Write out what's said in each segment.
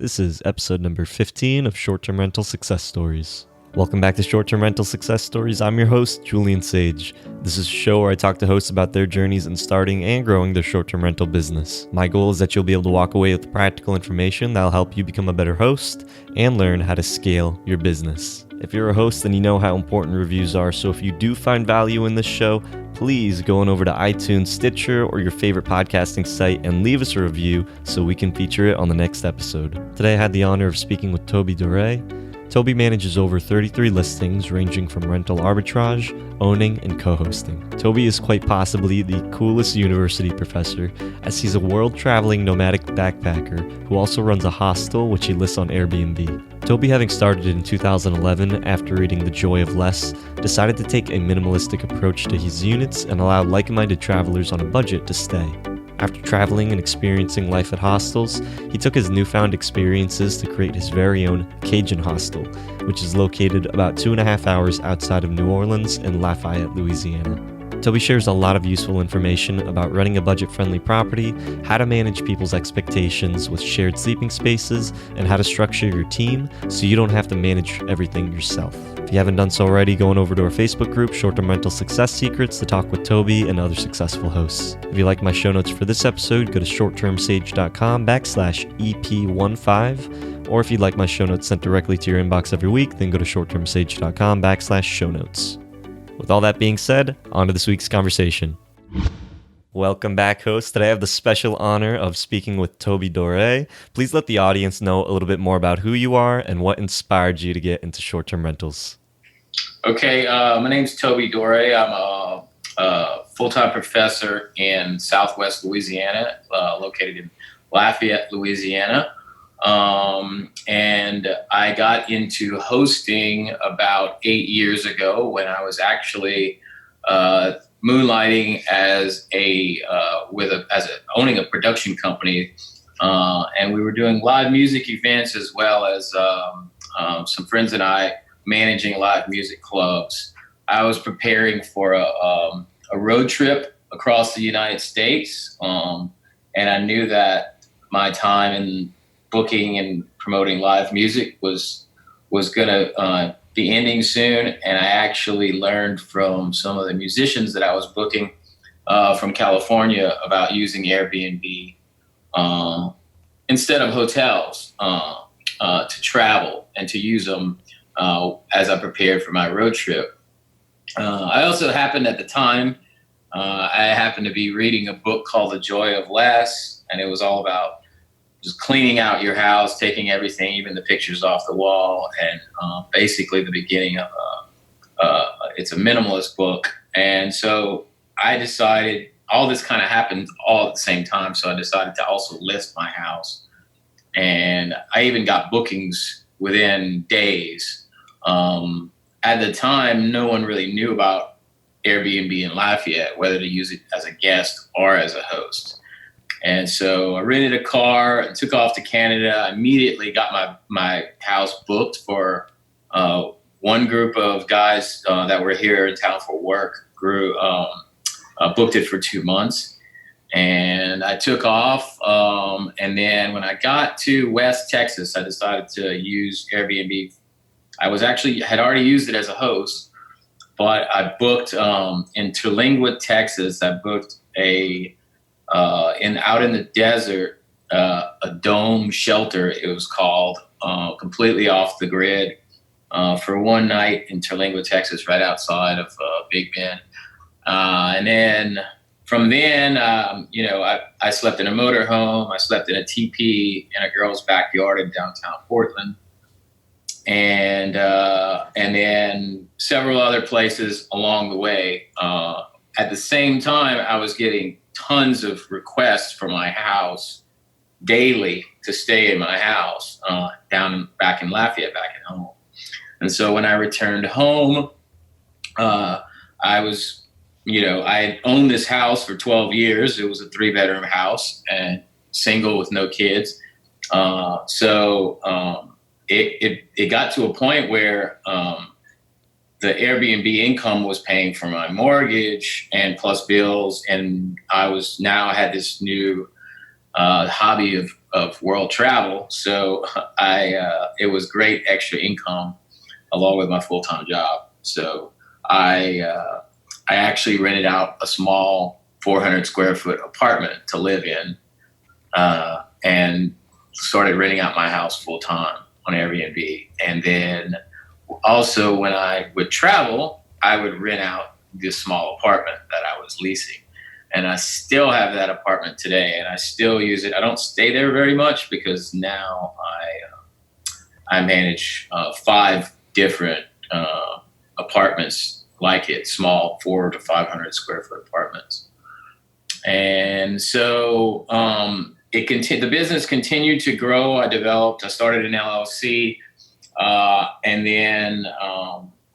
This is episode number 15 of Short-Term Rental Success Stories. Welcome back to Short-Term Rental Success Stories. I'm your host, Julian Sage. This is a show where I talk to hosts about their journeys in starting and growing their short-term rental business. My goal is that you'll be able to walk away with practical information that'll help you become a better host and learn how to scale your business. If you're a host, then you know how important reviews are, so if you do find value in this show, please go on over to iTunes, Stitcher, or your favorite podcasting site and leave us a review so we can feature it on the next episode. Today I had the honor of speaking with Toby Doré. Toby manages over 33 listings ranging from rental arbitrage, owning, and co-hosting. Toby is quite possibly the coolest university professor, as he's a world-traveling nomadic backpacker who also runs a hostel which he lists on Airbnb. Toby, having started in 2011 after reading The Joy of Less, decided to take a minimalistic approach to his units and allow like-minded travelers on a budget to stay. After traveling and experiencing life at hostels, he took his newfound experiences to create his very own Cajun Hostel, which is located about 2.5 hours outside of New Orleans in Lafayette, Louisiana. Toby shares a lot of useful information about running a budget-friendly property, how to manage people's expectations with shared sleeping spaces, and how to structure your team so you don't have to manage everything yourself. If you haven't done so already, go on over to our Facebook group, Short-Term Rental Success Secrets, to talk with Toby and other successful hosts. If you like my show notes for this episode, go to shorttermsage.com/EP15. Or if you'd like my show notes sent directly to your inbox every week, then go to shorttermsage.com/show notes. With all that being said, on to this week's conversation. Welcome back, hosts. Today I have the special honor of speaking with Toby Doré. Please let the audience know a little bit more about who you are and what inspired you to get into short-term rentals. Okay, my name's Toby Doré. I'm a full-time professor in Southwest Louisiana, located in Lafayette, Louisiana. And I got into hosting about 8 years ago when I was actually moonlighting as owning a production company, and we were doing live music events as well as some friends and I managing live music clubs. I was preparing for a road trip across the United States, and I knew that my time in booking and promoting live music was going to be ending soon. And I actually learned from some of the musicians that I was booking from California about using Airbnb instead of hotels to travel and to use them as I prepared for my road trip. I also happened at the time, I happened to be reading a book called The Joy of Less, and it was all about just cleaning out your house, taking everything, even the pictures off the wall, and basically the beginning of it's a minimalist book. And so I decided, all this kind of happened all at the same time, so I decided to also list my house. And I even got bookings within days. At the time, no one really knew about Airbnb in Lafayette, whether to use it as a guest or as a host. And so I rented a car and took off to Canada. I immediately got my house booked for one group of guys that were here in town for work. Booked it for 2 months. And I took off. And then when I got to West Texas, I decided to use Airbnb. I had already used it as a host, but I booked in Terlingua, Texas. I booked out in the desert, a dome shelter, it was called, completely off the grid, for one night in Terlingua, Texas, right outside of Big Bend. And then from then, I slept in a motorhome. I slept in a teepee in a girl's backyard in downtown Portland, and then several other places along the way. At the same time, I was getting tons of requests for my house daily to stay in my house back in Lafayette, back at home. And so when I returned home, I had owned this house for 12 years. It was a 3-bedroom house and single with no kids. It got to a point where the Airbnb income was paying for my mortgage and plus bills. And I had this new hobby of world travel. So it was great extra income along with my full-time job. So I actually rented out a small 400 square foot apartment to live in, and started renting out my house full time on Airbnb. And then also when I would travel, I would rent out this small apartment that I was leasing. And I still have that apartment today, and I still use it. I don't stay there very much because now I manage 5 different apartments like it, small 400 to 500 square foot apartments. And so the business continued to grow. I started an LLC, and then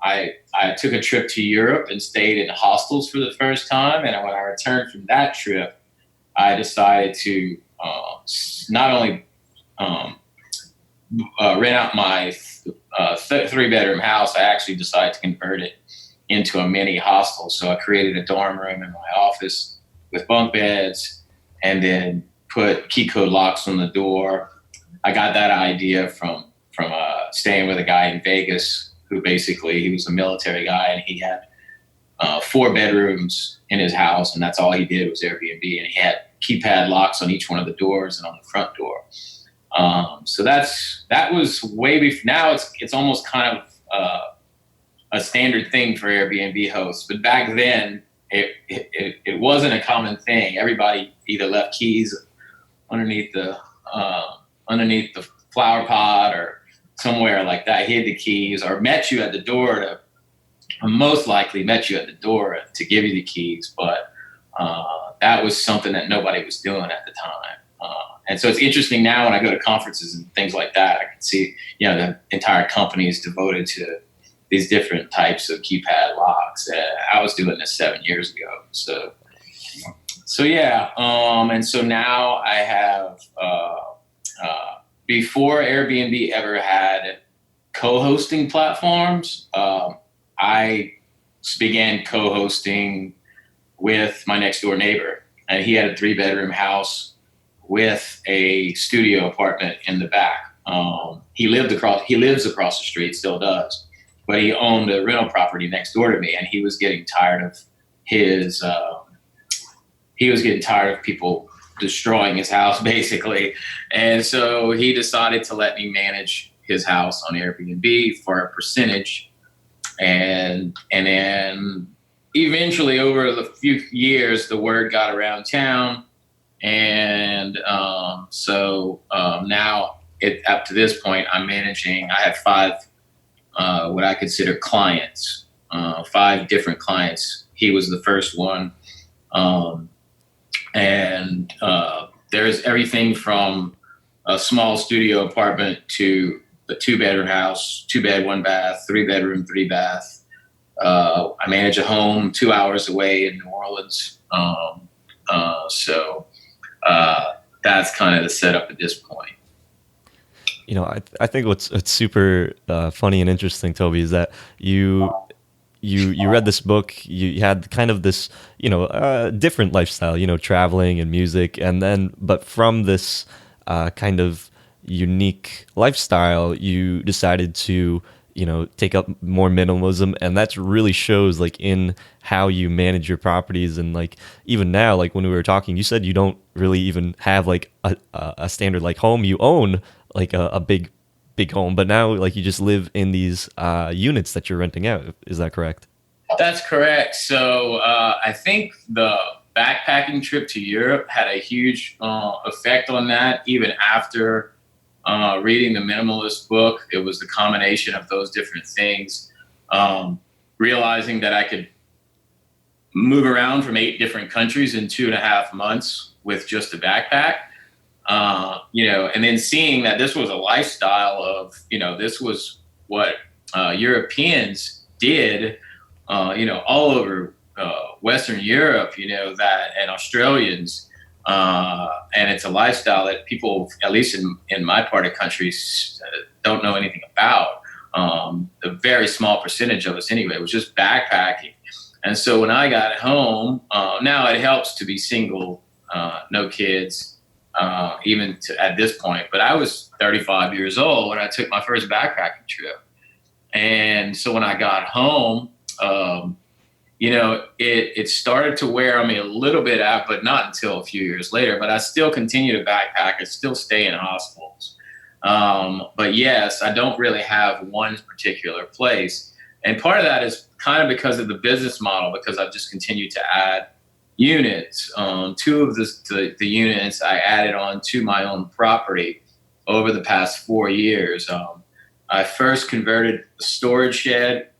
I took a trip to Europe and stayed in hostels for the first time. And when I returned from that trip, I decided to not only rent out my 3-bedroom house, I actually decided to convert it into a mini hostel. So I created a dorm room in my office with bunk beds, and then put key code locks on the door. I got that idea from staying with a guy in Vegas who basically, he was a military guy, and he had 4 bedrooms in his house, and that's all he did was Airbnb, and he had keypad locks on each one of the doors and on the front door. So that was way before. Now it's almost kind of a standard thing for Airbnb hosts, but back then it wasn't a common thing. Everybody either left keys underneath the flower pot or somewhere like that, hid the keys, or met you at the door most likely met you at the door to give you the keys. But that was something that nobody was doing at the time. And so it's interesting now when I go to conferences and things like that, I can see, the entire company is devoted to these different types of keypad locks. I was doing this 7 years ago. So yeah. And so now I have, before Airbnb ever had co-hosting platforms, I began co-hosting with my next door neighbor, and he had a 3-bedroom house with a studio apartment in the back. He lives across the street, still does, but he owned a rental property next door to me, and he was getting tired of people destroying his house, basically. And so he decided to let me manage his house on Airbnb for a percentage. And then eventually, over the few years, the word got around town. And so now up to this point, I have 5 what I consider clients, 5 different clients. He was the first one. And there's everything from a small studio apartment to a 2-bedroom house, 2-bed, 1-bath, 3-bedroom, 3-bath. I manage a home 2 hours away in New Orleans. So that's kind of the setup at this point. I think what's super funny and interesting, Toby, is that you read this book, you had kind of this, different lifestyle, traveling and music. And then, but from this kind of unique lifestyle, you decided to, take up more minimalism. And that really shows like in how you manage your properties. And like, even now, like when we were talking, you said you don't really even have like a standard like home. You own like a big home, but now like you just live in these units that you're renting out. Is that correct? That's correct. So I think the backpacking trip to Europe had a huge effect on that. Even after reading the minimalist book, it was the combination of those different things. Realizing that I could move around from 8 different countries in 2.5 months with just a backpack. And then seeing that this was a lifestyle of, this was what Europeans did, all over Western Europe, and Australians. And it's a lifestyle that people, at least in my part of countries, don't know anything about. A very small percentage of us anyway was just backpacking. And so when I got home, now it helps to be single, no kids. at this point. But I was 35 years old when I took my first backpacking trip. And so when I got home, it started to wear on me a little bit out, but not until a few years later. But I still continue to backpack. I still stay in hostels. But yes, I don't really have one particular place. And part of that is kind of because of the business model, because I've just continued to add units. Two of the units I added on to my own property over the past 4 years. I first converted a storage shed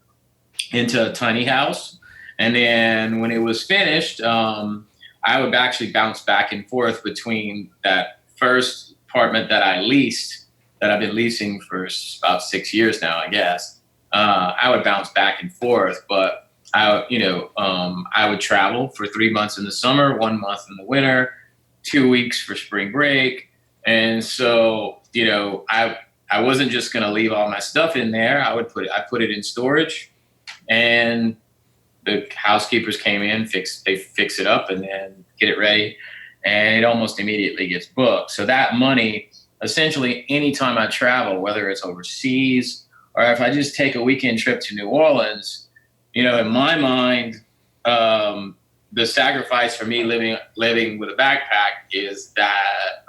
into a tiny house. And then when it was finished, I would actually bounce back and forth between that first apartment that I leased, that I've been leasing for about 6 years now, I guess. I would bounce back and forth, but I would travel for 3 months in the summer, 1 month in the winter, 2 weeks for spring break. And so, I wasn't just going to leave all my stuff in there. I put it in storage, and the housekeepers came in, they fix it up and then get it ready. And it almost immediately gets booked. So that money, essentially anytime I travel, whether it's overseas or if I just take a weekend trip to New Orleans, in my mind, the sacrifice for me living with a backpack is that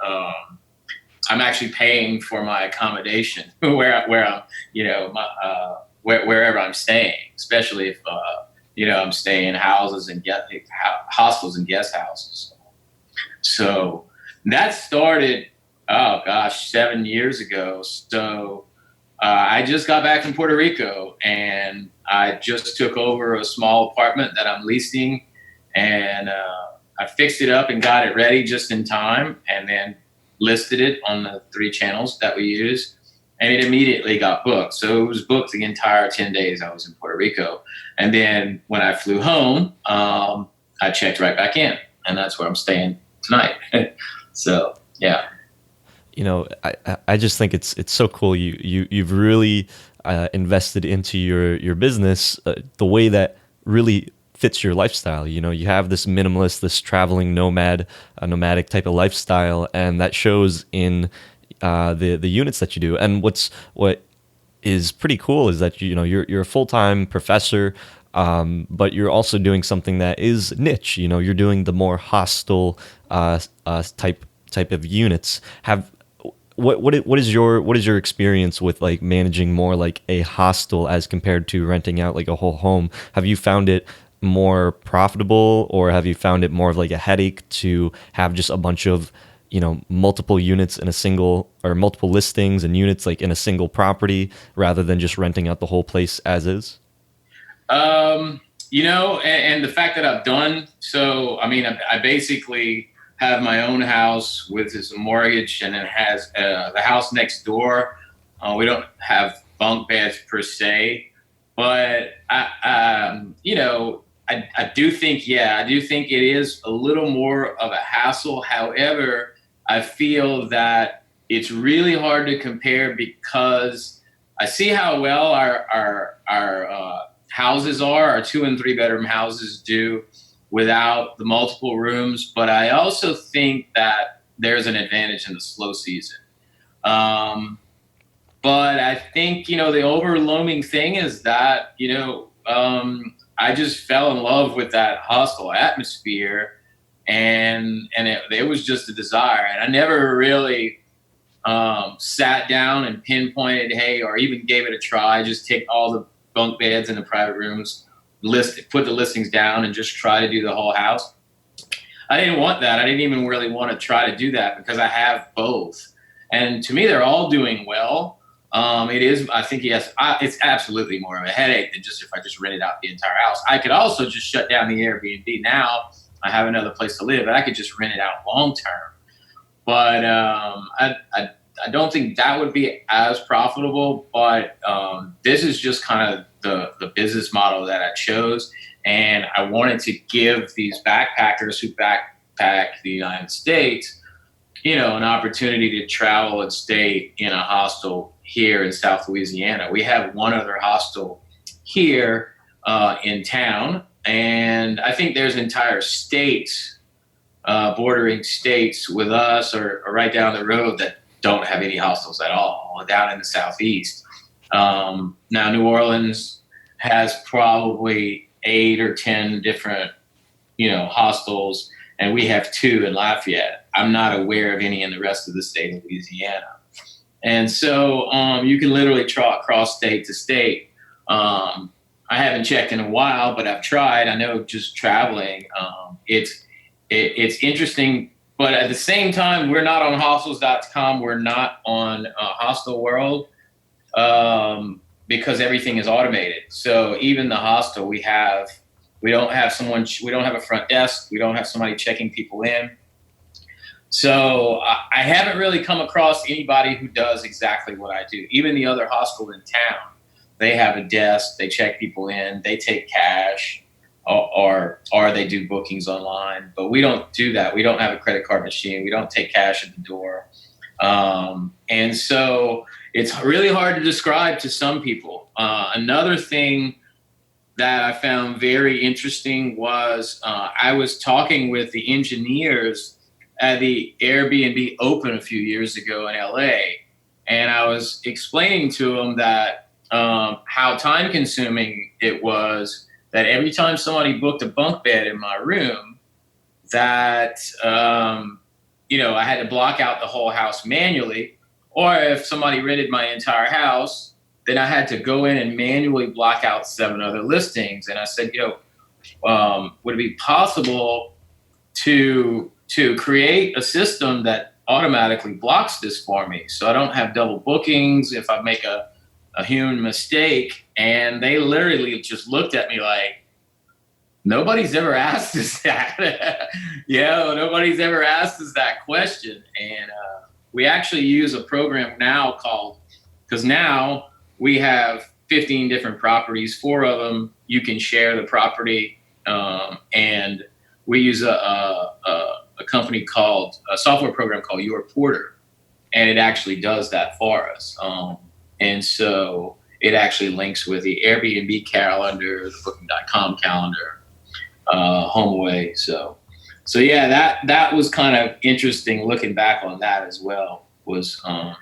I'm actually paying for my accommodation wherever I'm staying, especially if I'm staying in hostels and guest houses. So that started, 7 years ago. So I just got back from Puerto Rico, and I just took over a small apartment that I'm leasing, and I fixed it up and got it ready just in time, and then listed it on the 3 channels that we use, and it immediately got booked. So it was booked the entire 10 days I was in Puerto Rico. And then when I flew home, I checked right back in, and that's where I'm staying tonight. So, yeah. I just think it's so cool. You've really invested into your business the way that really fits your lifestyle. You have this minimalist, this traveling nomadic type of lifestyle, and that shows in the units that you do. And what is pretty cool is that you're a full-time professor, but you're also doing something that is niche. You're doing the more hostel type of units. What is your experience with like managing more like a hostel as compared to renting out like a whole home? Have you found it more profitable, or have you found it more of like a headache to have just a bunch of multiple units in a single, or multiple listings and units like in a single property, rather than just renting out the whole place as is? And the fact that I've done so, I basically have my own house with this mortgage, and it has the house next door. We don't have bunk beds per se, but I do think it is a little more of a hassle. However, I feel that it's really hard to compare, because I see how well our houses our 2 and 3 bedroom houses do without the multiple rooms. But I also think that there's an advantage in the slow season. But I think, the overwhelming thing is that, I just fell in love with that hostel atmosphere, and it was just a desire. And I never really sat down and pinpointed, hey, or even gave it a try. Just take all the bunk beds in the private rooms, put the listings down, and just try to do the whole house. I didn't want that. I didn't even really want to try to do that, because I have both. And to me, they're all doing well. It is, I think, yes, it's absolutely more of a headache than just if I just rented out the entire house. I could also just shut down the Airbnb. Now I have another place to live, and I could just rent it out long term. But I don't think that would be as profitable. But this is just kind of the business model that I chose. And I wanted to give these backpackers who backpack the United States, an opportunity to travel and stay in a hostel here in South Louisiana. We have one other hostel here in town, and I think there's entire states bordering states with us or right down the road that don't have any hostels at all, down in the Southeast. Now, New Orleans has probably 8 or 10 different, hostels, and we have 2 in Lafayette. I'm not aware of any in the rest of the state of Louisiana. And so you can literally cross state to state. I haven't checked in a while, but I've tried. I know just traveling, it's interesting. But at the same time, we're not on hostels.com. We're not on Hostel World because everything is automated. So even the hostel we don't have a front desk. We don't have somebody checking people in. So I haven't really come across anybody who does exactly what I do. Even the other hostel in town, they have a desk. They check people in. They take cash, or they do bookings online. But we don't do that. We don't have a credit card machine. We don't take cash at the door. And so it's really hard to describe to some people. Another thing that I found very interesting was I was talking with the engineers at the Airbnb Open a few years ago in LA. And I was explaining to them that how time consuming it was, that every time somebody booked a bunk bed in my room, that, I had to block out the whole house manually. Or if somebody rented my entire house, then I had to go in and manually block out 7 other listings. And I said, would it be possible to create a system that automatically blocks this for me, so I don't have double bookings if I make a human mistake? And they literally just looked at me like, nobody's ever asked us that. Nobody's ever asked us that question. And we actually use a program now because now we have 15 different properties. 4 of them you can share the property, and we use a company called a software program called Your Porter, and it actually does that for us. And so it actually links with the Airbnb calendar, the Booking.com calendar, HomeAway. So yeah, that was kind of interesting looking back on that as well. Was I'm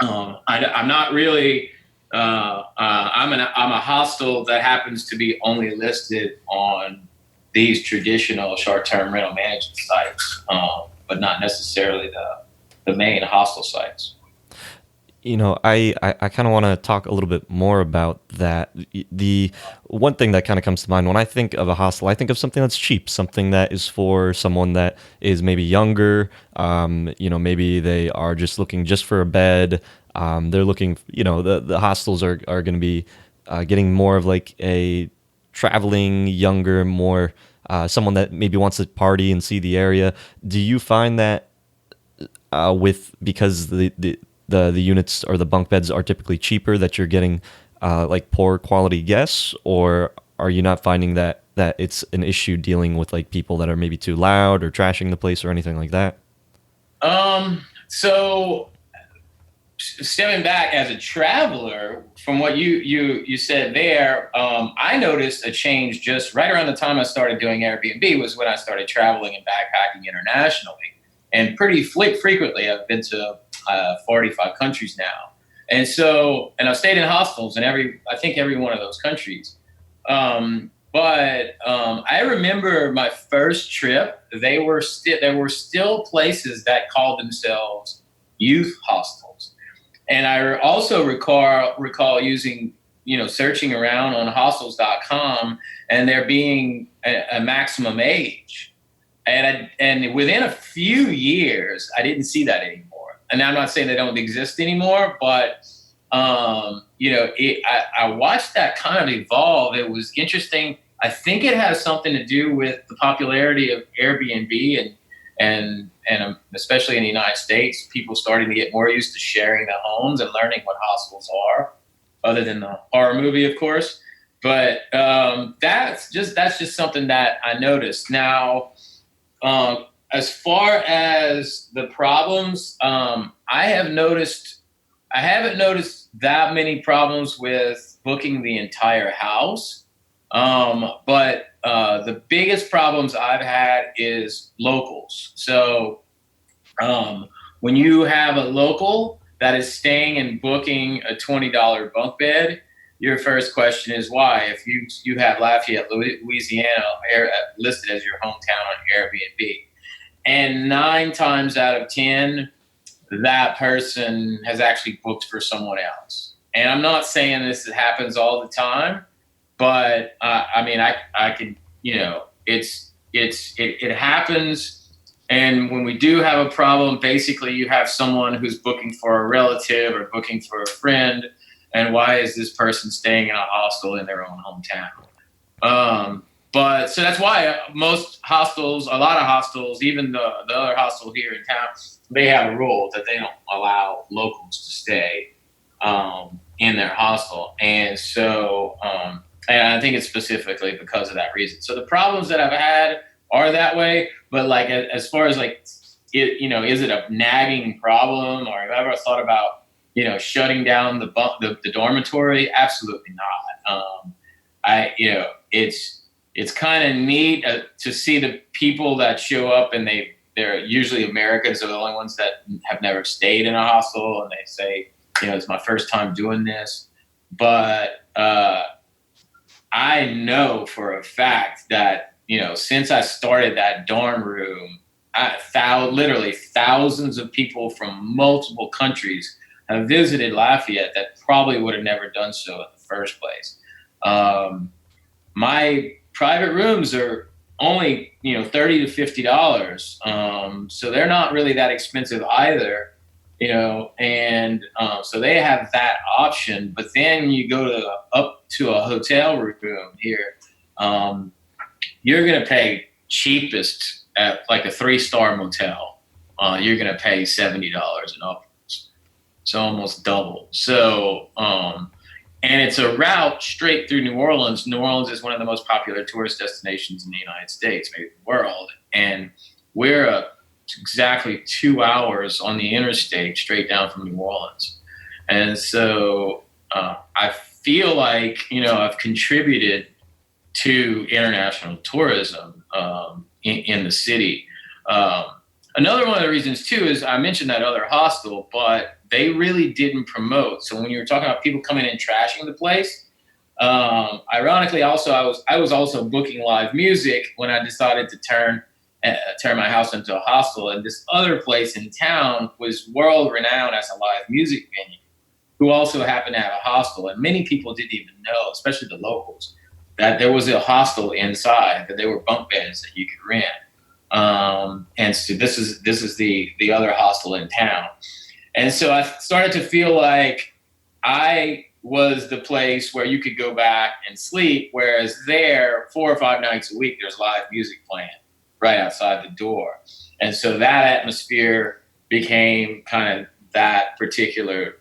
not really I'm a hostel that happens to be only listed on these traditional short-term rental management sites, but not necessarily the main hostel sites. I kind of want to talk a little bit more about that. The one thing that kind of comes to mind when I think of a hostel, I think of something that's cheap, something that is for someone that is maybe younger. Maybe they are just looking just for a bed. They're looking, the hostels are going to be getting more of like a traveling, younger, more someone that maybe wants to party and see the area. Do you find that because the units or the bunk beds are typically cheaper, that you're getting like poor quality guests, or are you not finding that it's an issue dealing with like people that are maybe too loud or trashing the place or anything like that? So stepping back as a traveler, from what you said there, I noticed a change just right around the time I started doing Airbnb was when I started traveling and backpacking internationally, and pretty frequently. I've been to 45 countries now. And I've stayed in hostels in I think every one of those countries. But I remember my first trip, there were still places that called themselves youth hostels. And I also recall using, searching around on hostels.com and there being a maximum age. And within a few years, I didn't see that anymore. And I'm not saying they don't exist anymore, but I watched that kind of evolve. It was interesting. I think it has something to do with the popularity of Airbnb and especially in the United States, people starting to get more used to sharing their homes and learning what hostels are, other than the horror movie, of course. But that's just something that I noticed. Now, as far as the problems, I haven't noticed that many problems with booking the entire house. But the biggest problems I've had is locals. So when you have a local that is staying and booking a $20 bunk bed, your first question is why. If you have Lafayette, Louisiana, listed as your hometown on Airbnb, and 9 times out of 10, that person has actually booked for someone else. And I'm not saying this happens all the time, but I mean, I could, it happens. And when we do have a problem, basically you have someone who's booking for a relative or booking for a friend. And why is this person staying in a hostel in their own hometown? But so that's why most hostels, a lot of hostels, even the other hostel here in town, they have a rule that they don't allow locals to stay in their hostel. And so, and I think it's specifically because of that reason. So the problems that I've had are that way, but like as far as like, is it a nagging problem, or have I ever thought about, shutting down the dormitory? Absolutely not. It's kind of neat to see the people that show up, and they're usually Americans are the only ones that have never stayed in a hostel, and they say, it's my first time doing this. But I know for a fact that, since I started that dorm room, literally thousands of people from multiple countries have visited Lafayette that probably would have never done so in the first place. My private rooms are only, $30 to $50. So they're not really that expensive either, and so they have that option. But then you go up to a hotel room here, you're going to pay cheapest at like a 3-star motel. You're going to pay $70 and upwards. So almost double. So, and it's a route straight through New Orleans. New Orleans is one of the most popular tourist destinations in the United States, maybe the world. And we're exactly 2 hours on the interstate straight down from New Orleans. And so I feel like, I've contributed to international tourism in the city. Another one of the reasons, too, is I mentioned that other hostel, but they really didn't promote. So when you were talking about people coming in trashing the place, ironically, also I was also booking live music when I decided to turn my house into a hostel. And this other place in town was world renowned as a live music venue, who also happened to have a hostel. And many people didn't even know, especially the locals, that there was a hostel inside, that there were bunk beds that you could rent. And so this is the other hostel in town. And so I started to feel like I was the place where you could go back and sleep, whereas there, 4 or 5 nights a week, there's live music playing right outside the door. And so that atmosphere became kind of that particular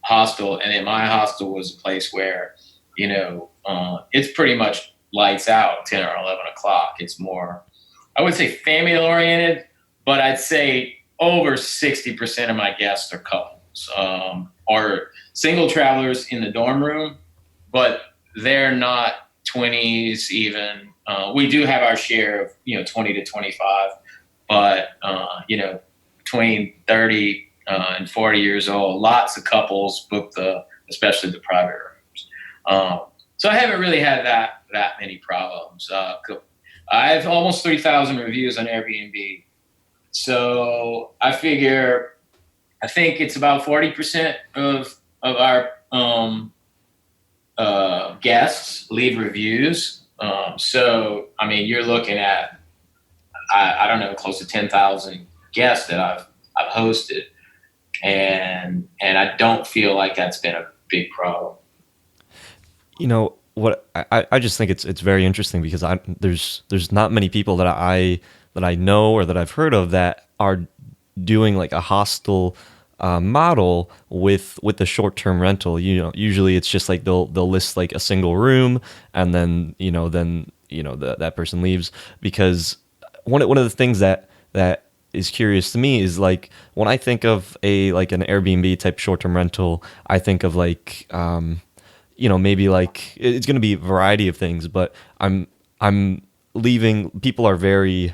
hostel. And then my hostel was a place where, it's pretty much lights out 10 or 11 o'clock. It's more, I would say, family oriented, but I'd say over 60% of my guests are couples, or single travelers in the dorm room, but they're not 20s even. We do have our share of, 20 to 25, but, between 30 and 40 years old, lots of couples book especially the private rooms. So I haven't really had that many problems. I have almost 3,000 reviews on Airbnb. So I think it's about 40% of our guests leave reviews. So, I mean, you're looking at, I don't know, close to 10,000 guests that I've hosted. And I don't feel like that's been a big problem. What I just think it's very interesting because there's not many people that I know or that I've heard of that are doing like a hostel model with the short-term rental. Usually it's just like they'll list like a single room, and then that person leaves. Because one of the things that is curious to me is, like, when I think of an Airbnb type short-term rental, I think of like maybe like it's going to be a variety of things, but I'm leaving. People are very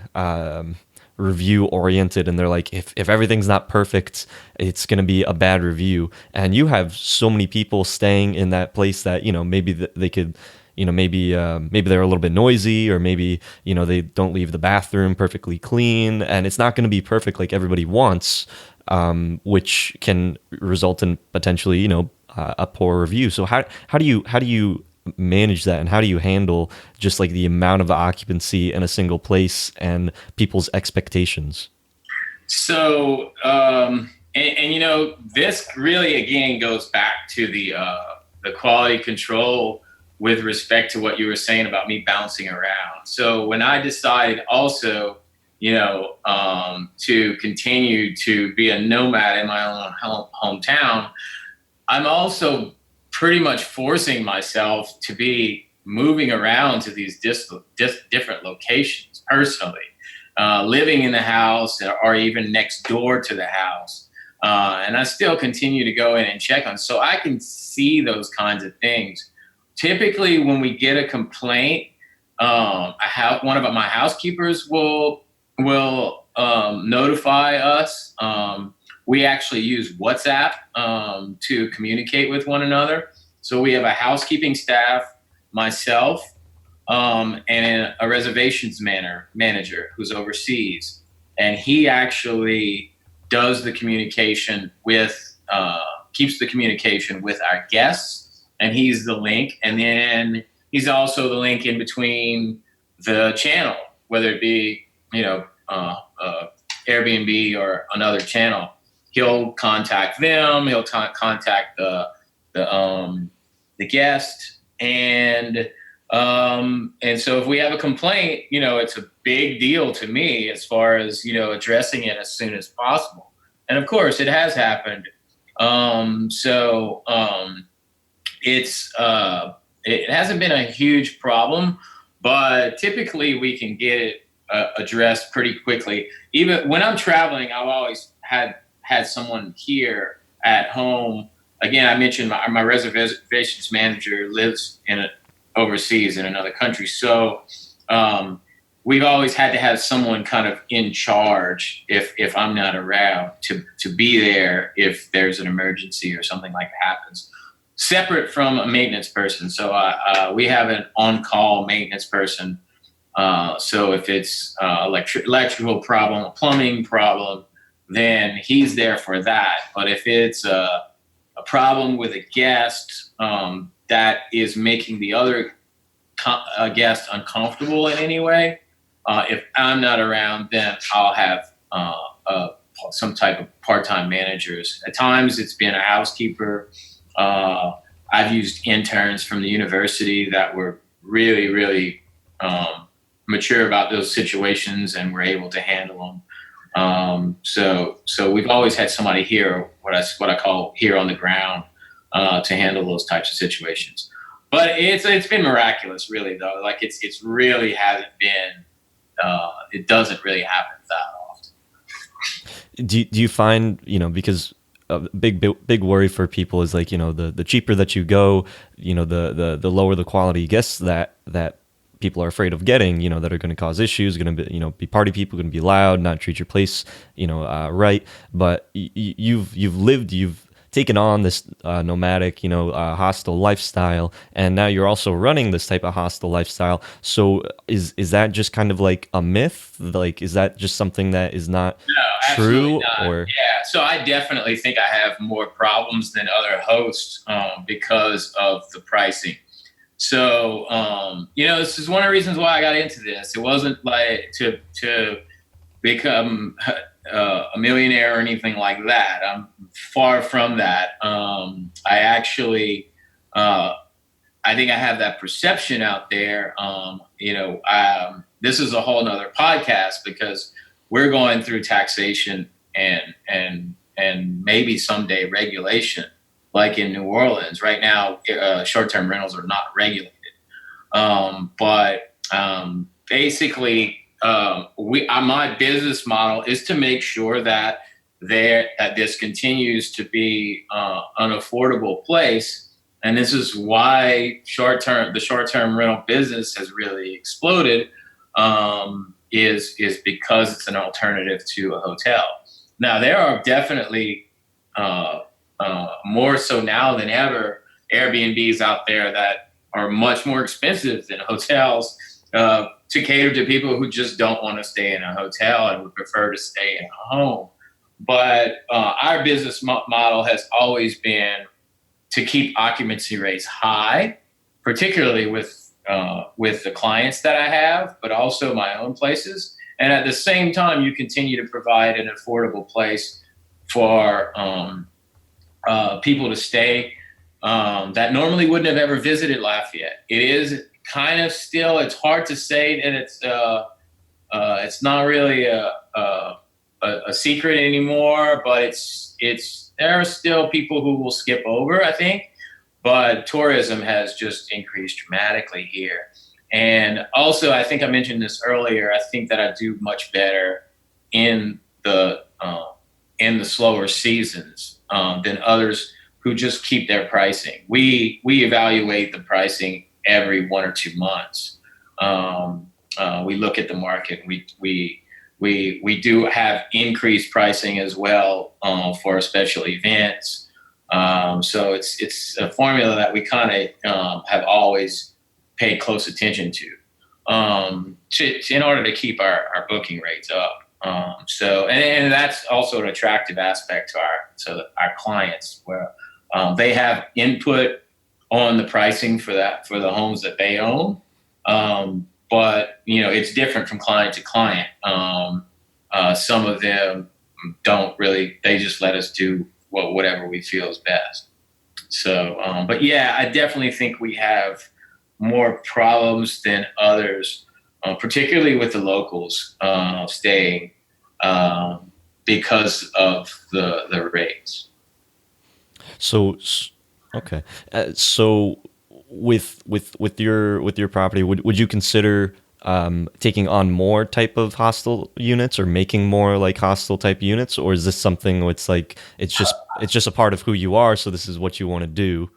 review oriented, and they're like, if everything's not perfect, it's going to be a bad review. And you have so many people staying in that place that maybe they could, maybe they're a little bit noisy, or maybe they don't leave the bathroom perfectly clean, and it's not going to be perfect like everybody wants, which can result in potentially a poor review. So how do you manage that, and how do you handle just like the amount of occupancy in a single place and people's expectations? So, this really again goes back to the quality control with respect to what you were saying about me bouncing around. So when I decided also, to continue to be a nomad in my own hometown, I'm also pretty much forcing myself to be moving around to these different locations personally, living in the house or even next door to the house. And I still continue to go in and check on, so I can see those kinds of things. Typically, when we get a complaint, one of my housekeepers will notify us. We actually use WhatsApp to communicate with one another. So we have a housekeeping staff, myself, and a reservations manager who's overseas, and he actually does the communication keeps the communication with our guests. And he's the link. And then he's also the link in between the channel, whether it be, Airbnb or another channel. He'll contact them. He'll contact the guest. And so if we have a complaint, it's a big deal to me as far as, addressing it as soon as possible. And of course it has happened. It hasn't been a huge problem, but typically we can get it addressed pretty quickly. Even when I'm traveling, I've always had someone here at home. Again, I mentioned my reservations manager lives overseas in another country. So we've always had to have someone kind of in charge if I'm not around to be there if there's an emergency or something like that happens. Separate from a maintenance person. So we have an on-call maintenance person. So if it's electrical problem, a plumbing problem, then he's there for that. But if it's a problem with a guest that is making the other guest uncomfortable in any way, if I'm not around, then I'll have some type of part-time managers. At times it's been a housekeeper. I've used interns from the university that were really, really mature about those situations and were able to handle them. So we've always had somebody here, what I call here on the ground, to handle those types of situations. But it's been miraculous, really, though. Like it's really hasn't been. It doesn't really happen that often. Do you find because a big worry for people is like the cheaper that you go, the lower the quality guests that people are afraid of getting, that are going to cause issues, going to be party people, going to be loud, not treat your place right. But you've taken on this nomadic hostel lifestyle, and now you're also running this type of hostel lifestyle. So is that just kind of like a myth? Like, is that just something that is not true? Not. Or yeah, so I definitely think I have more problems than other hosts because of the pricing. So this is one of the reasons why I got into this. It wasn't like to become a millionaire or anything like that. I'm far from that. I actually, I think I have that perception out there. This is a whole nother podcast because we're going through taxation and maybe someday regulation, like in New Orleans. Right now, short-term rentals are not regulated. Basically, my business model is to make sure that this continues to be an affordable place, and this is why the short-term rental business has really exploded, is because it's an alternative to a hotel. Now, there are definitely more so now than ever Airbnbs out there that are much more expensive than hotels, to cater to people who just don't want to stay in a hotel and would prefer to stay in a home. But our business model has always been to keep occupancy rates high, particularly with the clients that I have, but also my own places. And at the same time, you continue to provide an affordable place for people to stay that normally wouldn't have ever visited Lafayette. It is kind of still, it's hard to say that it's not really a secret anymore, but there are still people who will skip over, I think. But tourism has just increased dramatically here. And also, I think I mentioned this earlier, I think that I do much better in the slower seasons than others who just keep their pricing. We evaluate the pricing every 1 or 2 months. We look at the market. We do have increased pricing as well for special events. So it's a formula that we kind of have always paid close attention to in order to keep our booking rates up. And that's also an attractive aspect to our clients, where they have input on the pricing for the homes that they own. But it's different from client to client. Some of them don't really; they just let us do whatever we feel is best. So, but yeah, I definitely think we have more problems than others, particularly with the locals staying because of the rates. So, okay. So with your property, would you consider taking on more type of hostel units or making more like hostel type units, or is this something where it's like it's just a part of who you are, so this is what you want to do?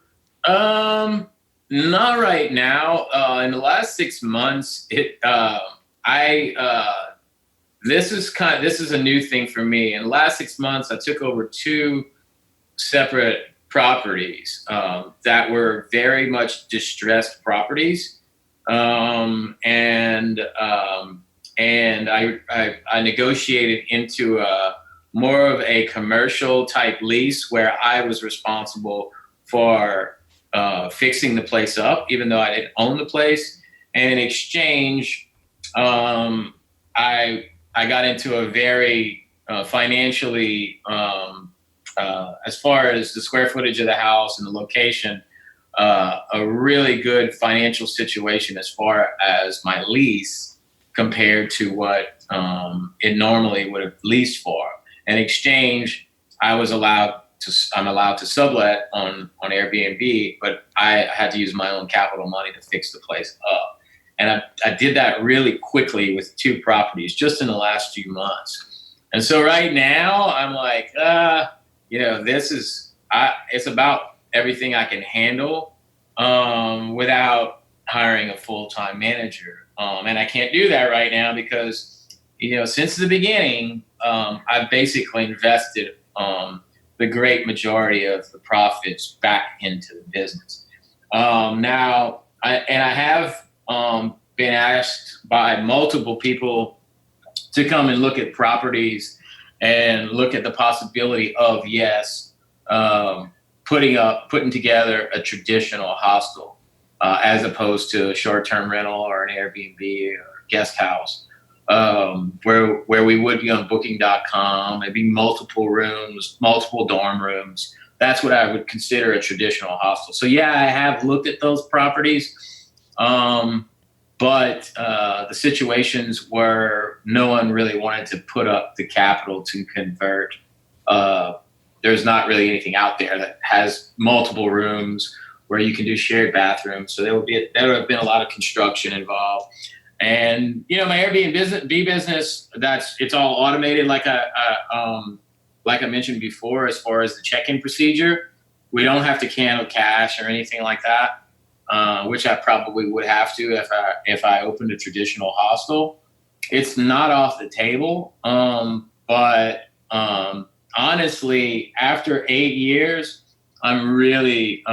Not right now. In the last 6 months, this is a new thing for me. In the last 6 months, I took over 2 separate properties that were very much distressed properties, and I negotiated into more of a commercial type lease where I was responsible for fixing the place up, even though I didn't own the place. And in exchange, I got into a very financially, as far as the square footage of the house and the location, a really good financial situation as far as my lease compared to what it normally would have leased for. In exchange, I'm allowed to sublet on Airbnb, but I had to use my own capital money to fix the place up. And I did that really quickly with 2 properties just in the last few months. And so right now I'm like, it's about everything I can handle without hiring a full-time manager. And I can't do that right now because, since the beginning, I've basically invested the great majority of the profits back into the business. Now, I have been asked by multiple people to come and look at properties and look at the possibility of, putting together a traditional hostel as opposed to a short-term rental or an Airbnb or guest house, where we would be on booking.com, maybe multiple rooms, multiple dorm rooms. That's what I would consider a traditional hostel. So yeah, I have looked at those properties, but the situations where no one really wanted to put up the capital to convert, there's not really anything out there that has multiple rooms where you can do shared bathrooms. So there would have been a lot of construction involved. And my Airbnb business, it's all automated, like I mentioned before, as far as the check-in procedure. we don't have to handle cash or anything like that, which I probably would have to if I opened a traditional hostel. It's not off the table, but honestly, after 8 years, I'm really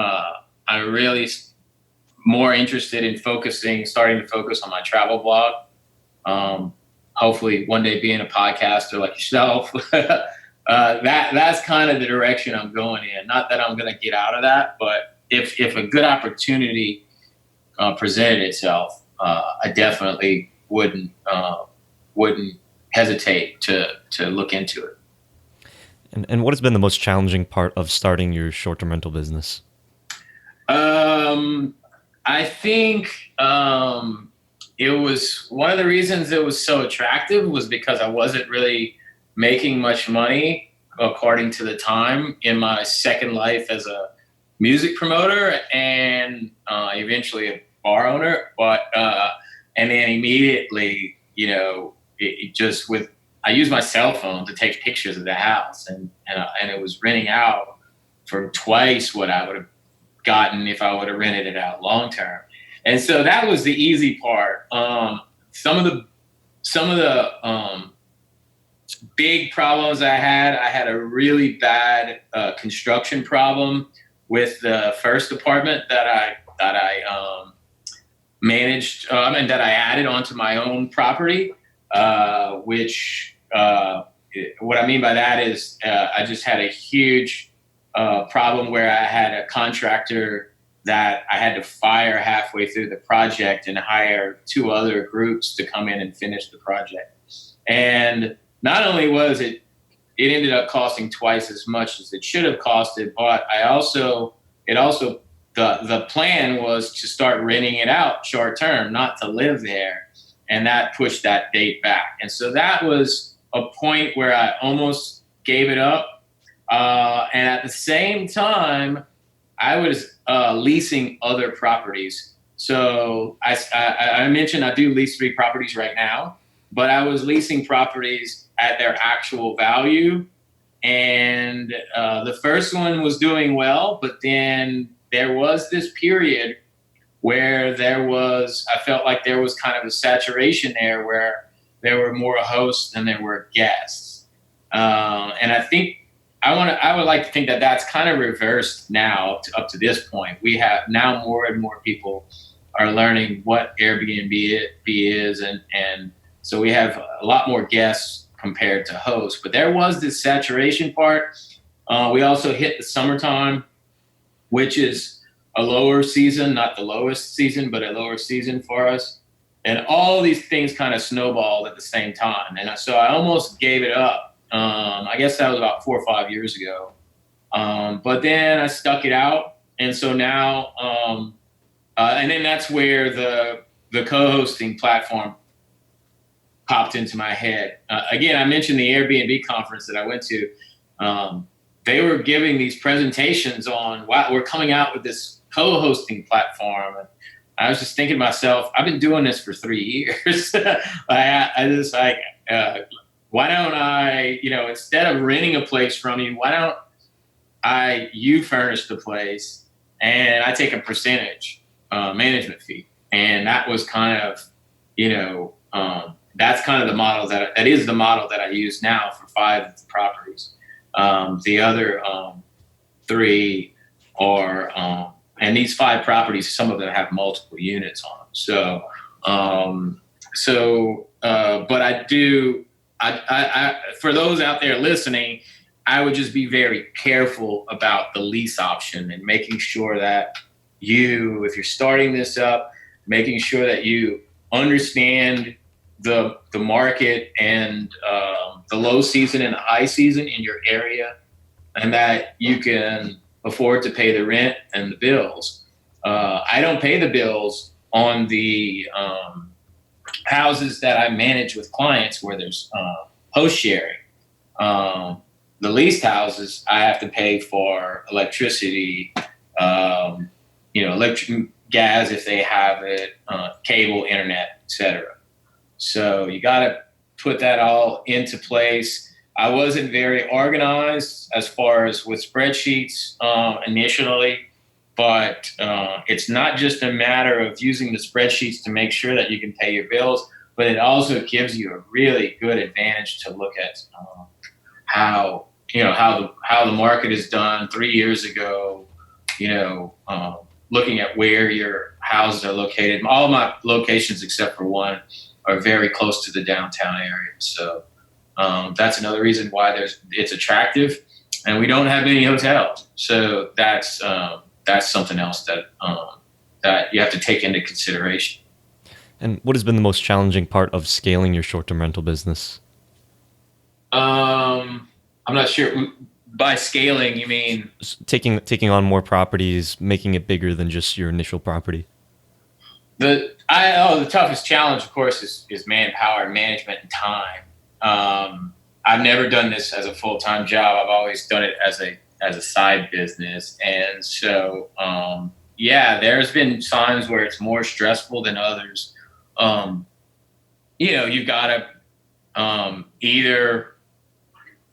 more interested in starting to focus on my travel blog. Hopefully one day being a podcaster like yourself. That's kind of the direction I'm going in. Not that I'm going to get out of that, but if a good opportunity presented itself, I definitely wouldn't hesitate to look into it. And what has been the most challenging part of starting your short-term rental business? I think it was one of the reasons it was so attractive was because I wasn't really making much money according to the time in my second life as a music promoter and eventually a bar owner. But and then immediately, I used my cell phone to take pictures of the house, and it was renting out for twice what I would have gotten if I would have rented it out long term. And so that was the easy part. Some of the big problems I had a really bad construction problem with the first apartment that I managed and that I added onto my own property, which what I mean by that is I just had a huge problem where I had a contractor that I had to fire halfway through the project and hire 2 other groups to come in and finish the project. And not only was it ended up costing twice as much as it should have costed, but the plan was to start renting it out short term, not to live there. And that pushed that date back. And so that was a point where I almost gave it up. And at the same time, I was leasing other properties. So I mentioned I do lease 3 properties right now, but I was leasing properties at their actual value. And the first one was doing well, but then there was this period where I felt like there was kind of a saturation there where there were more hosts than there were guests. And I think I would like to think that that's kind of reversed now up to this point. We have now more and more people are learning what Airbnb is. And so we have a lot more guests compared to hosts, but there was this saturation part. We also hit the summertime, which is a lower season, not the lowest season, but a lower season for us. And all these things kind of snowballed at the same time. And so I almost gave it up. I guess that was about 4 or 5 years ago. But then I stuck it out. And so now, and then that's where the co-hosting platform popped into my head. Again, I mentioned the Airbnb conference that I went to. They were giving these presentations on, wow, we're coming out with this co-hosting platform. And I was just thinking to myself, I've been doing this for 3 years. I just like, why don't I, instead of renting a place from you, why don't you furnish the place and I take a percentage management fee? And that was kind of, that's kind of the model that is the model that I use now for 5 of the properties. The other 3 are, and these 5 properties, some of them have multiple units on them. But I do, I for those out there listening, I would just be very careful about the lease option and making sure that if you're starting this up, making sure that you understand the market and the low season and the high season in your area, and that you can afford to pay the rent and the bills. I don't pay the bills on the houses that I manage with clients where there's host sharing. The leased houses, I have to pay for electricity, electric, gas if they have it, cable, internet, etc. So you got to put that all into place. I wasn't very organized as far as with spreadsheets initially, but it's not just a matter of using the spreadsheets to make sure that you can pay your bills, but it also gives you a really good advantage to look at how how the market is done 3 years ago. Looking at where your houses are located. All my locations except for one are very close to the downtown area, so that's another reason why it's attractive, and we don't have any hotels. So that's something else that you have to take into consideration. And what has been the most challenging part of scaling your short-term rental business? I'm not sure. By scaling, you mean Taking on more properties, making it bigger than just your initial property. the toughest challenge, of course, is manpower, management, and time. I've never done this as a full-time job. I've always done it as a side business, and so there's been times where it's more stressful than others. You've got to either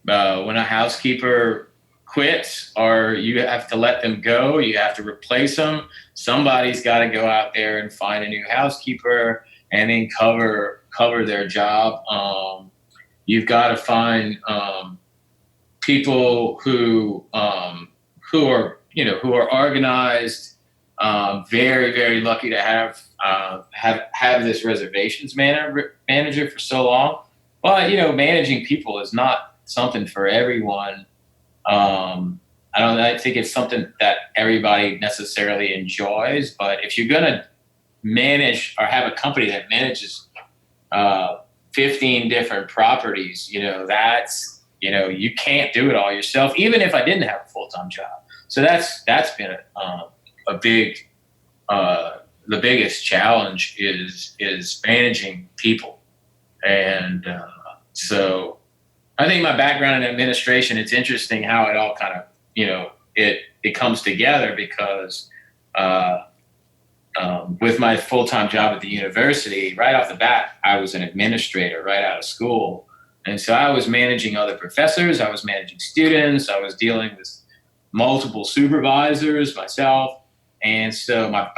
when a housekeeper quits, or you have to let them go, you have to replace them. Somebody's got to go out there and find a new housekeeper and then cover their job. You've got to find people who are organized. Very, very lucky to have this reservations manager for so long. But managing people is not something for everyone. I think it's something that everybody necessarily enjoys. But if you're gonna manage or have a company that manages 15 different properties, you can't do it all yourself, even if I didn't have a full-time job. So that's been a big the biggest challenge is managing people. And so I think my background in administration, it's interesting how it all kind of, it comes together, because with my full-time job at the university, right off the bat, I was an administrator right out of school. And so I was managing other professors, I was managing students, I was dealing with multiple supervisors myself. And so my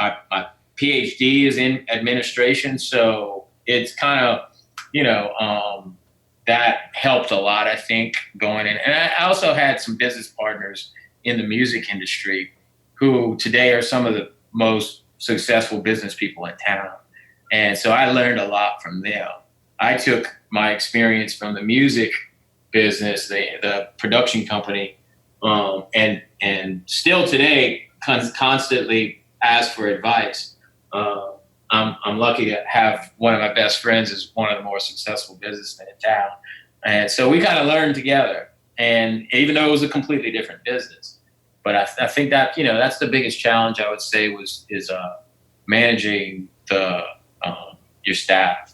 PhD is in administration. So it's kind of, that helped a lot, I think, going in. And I also had some business partners in the music industry who today are some of the most successful business people in town. And so I learned a lot from them. I took my experience from the music business, the production company, and still today constantly ask for advice. I'm lucky to have one of my best friends is one of the more successful businessmen in town. And so we kind of learned together. And even though it was a completely different business, but I think that, that's the biggest challenge, I would say, is managing your staff.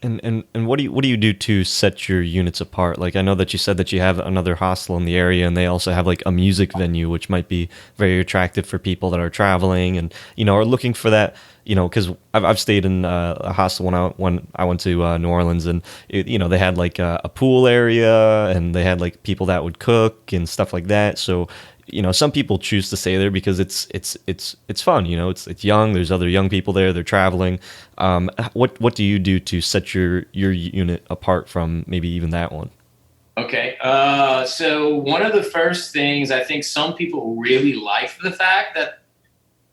And what do you do to set your units apart? Like, I know that you said that you have another hostel in the area, and they also have like a music venue, which might be very attractive for people that are traveling and are looking for that. Because I've stayed in a hostel when I went to New Orleans, and they had like a pool area, and they had like people that would cook and stuff like that. So some people choose to stay there because it's fun. It's young. There's other young people there. They're traveling. What do you do to set your unit apart from maybe even that one? Okay. So one of the first things, I think some people really like the fact that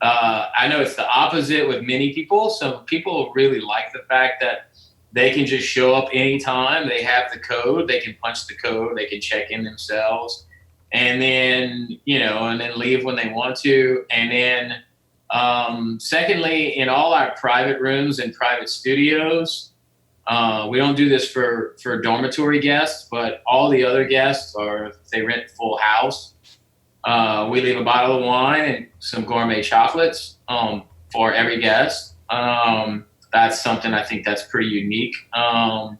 I know it's the opposite with many people. Some people really like the fact that they can just show up anytime. They have the code. They can punch the code. They can check in themselves. And then, and then leave when they want to. And then, secondly, in all our private rooms and private studios, we don't do this for dormitory guests, but all the other guests, or if they rent full house, we leave a bottle of wine and some gourmet chocolates for every guest. That's something I think that's pretty unique. And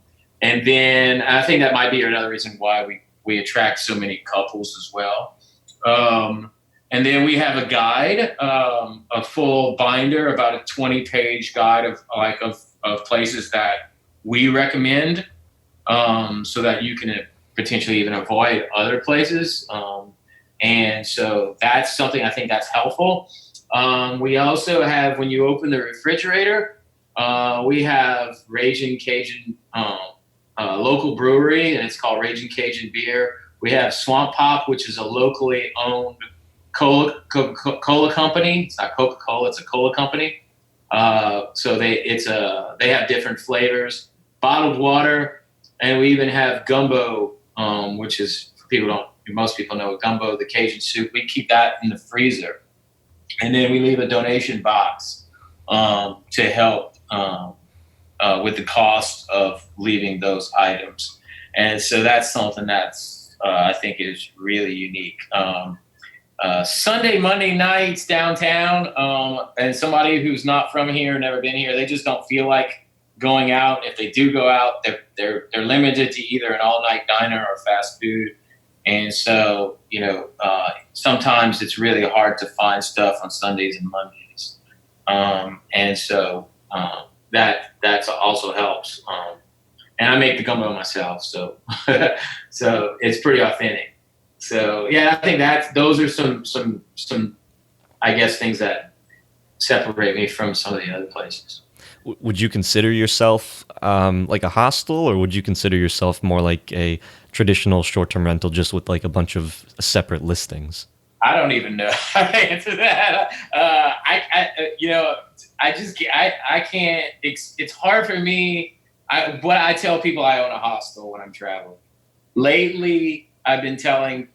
then I think that might be another reason why we attract so many couples as well. And then we have a guide, a full binder, about a 20-page guide of places that we recommend so that you can potentially even avoid other places. And so that's something I think that's helpful. We also have, when you open the refrigerator, we have Raging Cajun, local brewery, and it's called Raging Cajun Beer. We have Swamp Pop, which is a locally owned cola company. It's not Coca-Cola, it's a cola company. So they have different flavors, bottled water, and we even have gumbo, which is, most people know gumbo, the Cajun soup. We keep that in the freezer, and then we leave a donation box to help with the cost of leaving those items. And so that's something that's I think is really unique. Sunday, Monday nights downtown, and somebody who's not from here, never been here, they just don't feel like going out. If they do go out, they're limited to either an all-night diner or fast food. And so, sometimes it's really hard to find stuff on Sundays and Mondays. And so that also helps. And I make the gumbo myself, so so it's pretty authentic. So yeah, I think those are some I guess things that separate me from some of the other places. Would you consider yourself like a hostel, or would you consider yourself more like a traditional short-term rental, just with like a bunch of separate listings? I don't even know how to answer that. I can't. It's hard for me. What I tell people, I own a hostel when I'm traveling. Lately, I've been telling,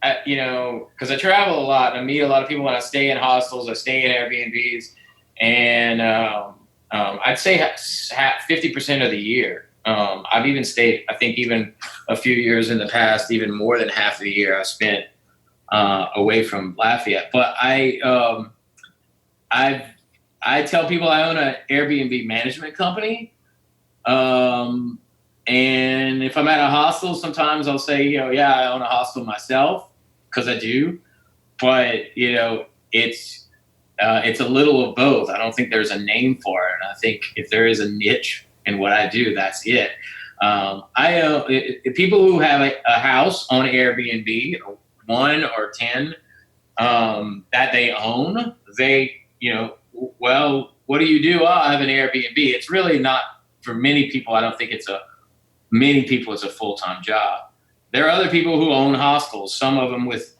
because I travel a lot and I meet a lot of people when I stay in hostels, I stay in Airbnbs, and I'd say 50% of the year. I've even stayed, I think, even a few years in the past, even more than half of the year I spent away from Lafayette. But I tell people I own an Airbnb management company. And if I'm at a hostel, sometimes I'll say, yeah, I own a hostel myself, because I do. But, it's a little of both. I don't think there's a name for it. And I think if there is a niche in what I do, that's it. People who have a house on Airbnb, 1 or 10, that they own, well, what do you do? Oh, I have an Airbnb. It's really not, for many people, I don't think it's a full-time job. There are other people who own hostels, some of them with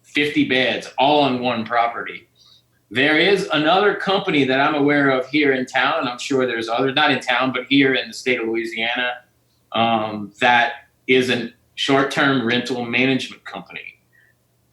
50 beds, all on one property. There is another company that I'm aware of here in town, and I'm sure there's others, not in town, but here in the state of Louisiana, that is a short-term rental management company.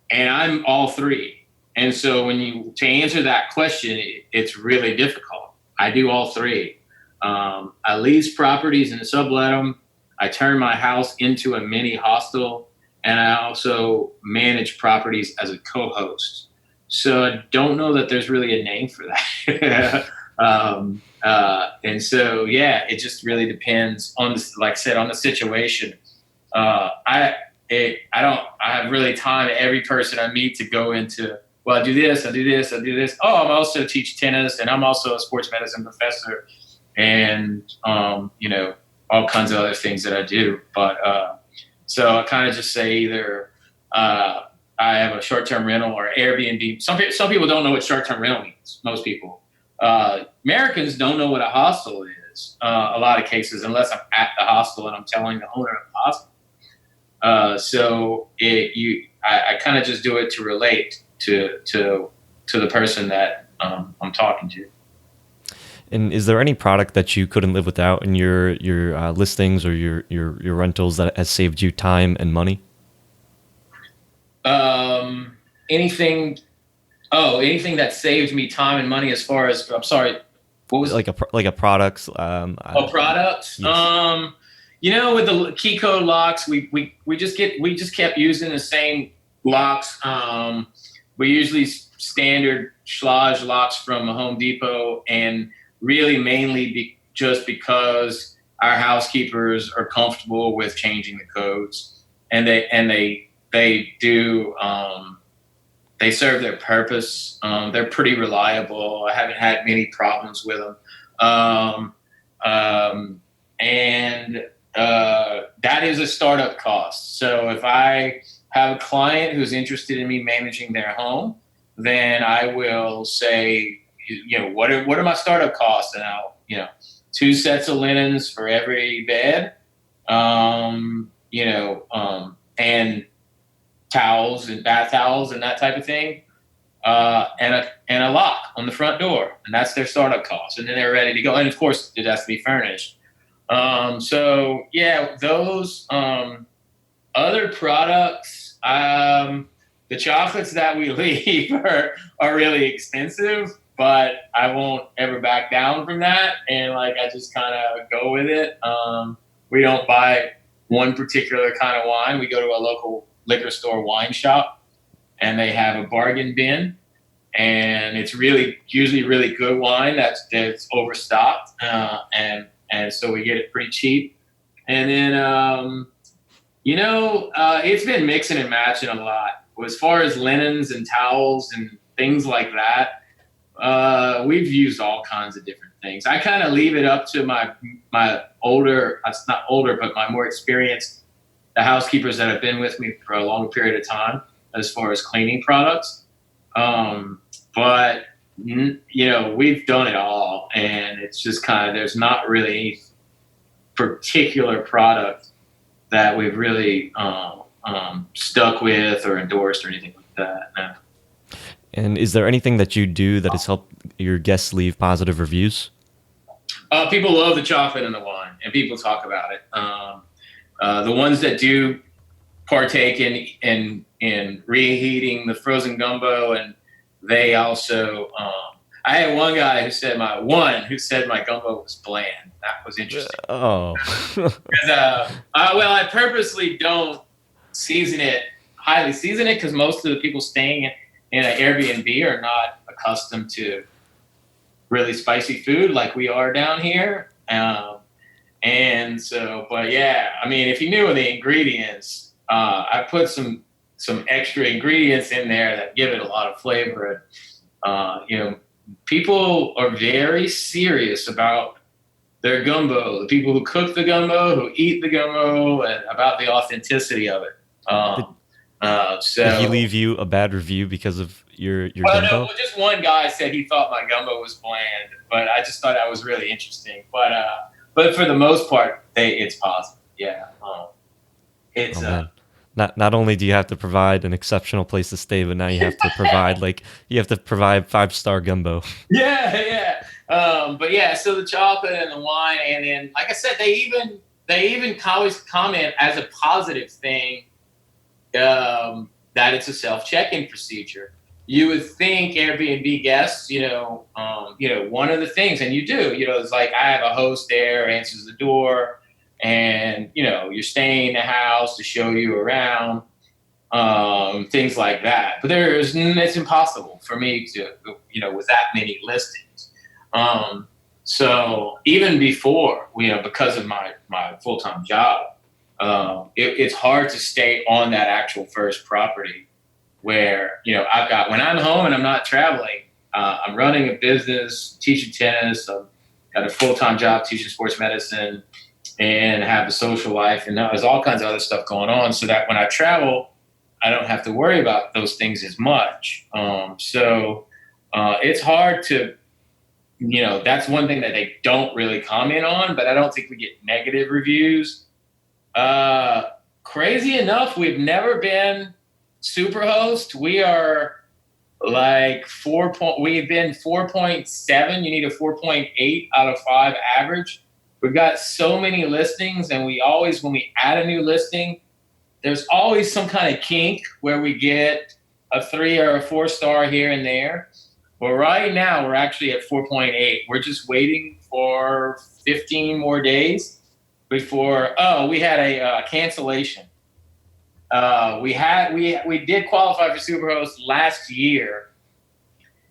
And I'm all three. And so to answer that question, it's really difficult. I do all three. I lease properties and sublet them. I turn my house into a mini hostel, and I also manage properties as a co-host. So I don't know that there's really a name for that. And so, yeah, it just really depends on, like I said, on the situation. I have really time every person I meet to go into, well, I do this, I do this, I do this. Oh, I'm also teach tennis, and I'm also a sports medicine professor, and all kinds of other things that I do. But so I kind of just say either I have a short-term rental or Airbnb. Some people don't know what short-term rental means. Most people, Americans, don't know what a hostel is. A lot of cases, unless I'm at the hostel and I'm telling the owner of the hostel. So I kind of just do it to relate to the person that I'm talking to. And is there any product that you couldn't live without in your listings or your rentals that has saved you time and money? Anything that saved me time and money, as far as, I'm sorry, what was like a product? Products. Yes. With the key code locks, we just kept using the same locks. We usually standard Schlage locks from Home Depot, and really mainly just because our housekeepers are comfortable with changing the codes, and they do. They serve their purpose. They're pretty reliable. I haven't had many problems with them. and that is a startup cost. So if I have a client who's interested in me managing their home, then I will say, what are my startup costs? And I'll, 2 sets of linens for every bed, and towels and bath towels and that type of thing, and a lock on the front door, and that's their startup cost. And then they're ready to go. And of course, it has to be furnished. So yeah, those other products, the chocolates that we leave are really expensive, but I won't ever back down from that. And I just kind of go with it. We don't buy one particular kind of wine. We go to a local liquor store wine shop, and they have a bargain bin, and it's usually really good wine that's overstocked, and so we get it pretty cheap. And then it's been mixing and matching a lot as far as linens and towels and things like that. We've used all kinds of different things. I kind of leave it up to my older, it's not older, but my more experienced, the housekeepers that have been with me for a long period of time as far as cleaning products. But we've done it all, and it's just kind of, there's not really any particular product that we've really stuck with or endorsed or anything like that. No. And is there anything that you do that has helped your guests leave positive reviews? People love the chocolate and the wine, and people talk about it. The ones that do partake in reheating the frozen gumbo, and they also, I had one guy who said my gumbo was bland. That was interesting. Oh. I purposely don't highly season it, because most of the people staying in an Airbnb are not accustomed to really spicy food like we are down here. And so, but yeah, I mean, if you knew the ingredients, I put some extra ingredients in there that give it a lot of flavor. People are very serious about their gumbo. The people who cook the gumbo, who eat the gumbo, and about the authenticity of it. Did he leave you a bad review because of your gumbo? No, just one guy said he thought my gumbo was bland, but I just thought that was really interesting. But for the most part, it's positive. Yeah. It's not only do you have to provide an exceptional place to stay, but now you have to provide 5-star gumbo. Yeah. But yeah, so the chocolate and the wine, and then, like I said, they even always comment as a positive thing that it's a self-check-in procedure. You would think Airbnb guests, one of the things, and you do, it's like, I have a host there, answers the door, and, you're staying in the house to show you around, things like that. But it's impossible for me to, with that many listings. So even before, because of my full-time job, it's hard to stay on that actual first property where, when I'm home and I'm not traveling, I'm running a business, teaching tennis, I've got a full-time job teaching sports medicine, and have a social life, and now there's all kinds of other stuff going on, so that when I travel, I don't have to worry about those things as much. So it's hard to, that's one thing that they don't really comment on, but I don't think we get negative reviews. Crazy enough, we've never been Superhost. We are we've been 4.7. You need a 4.8 out of 5 average. We've got so many listings, and when we add a new listing, there's always some kind of kink where we get a 3 or a 4-star here and there. Well, right now we're actually at 4.8. We're just waiting for 15 more days before. We had a cancellation. We did qualify for Superhost last year,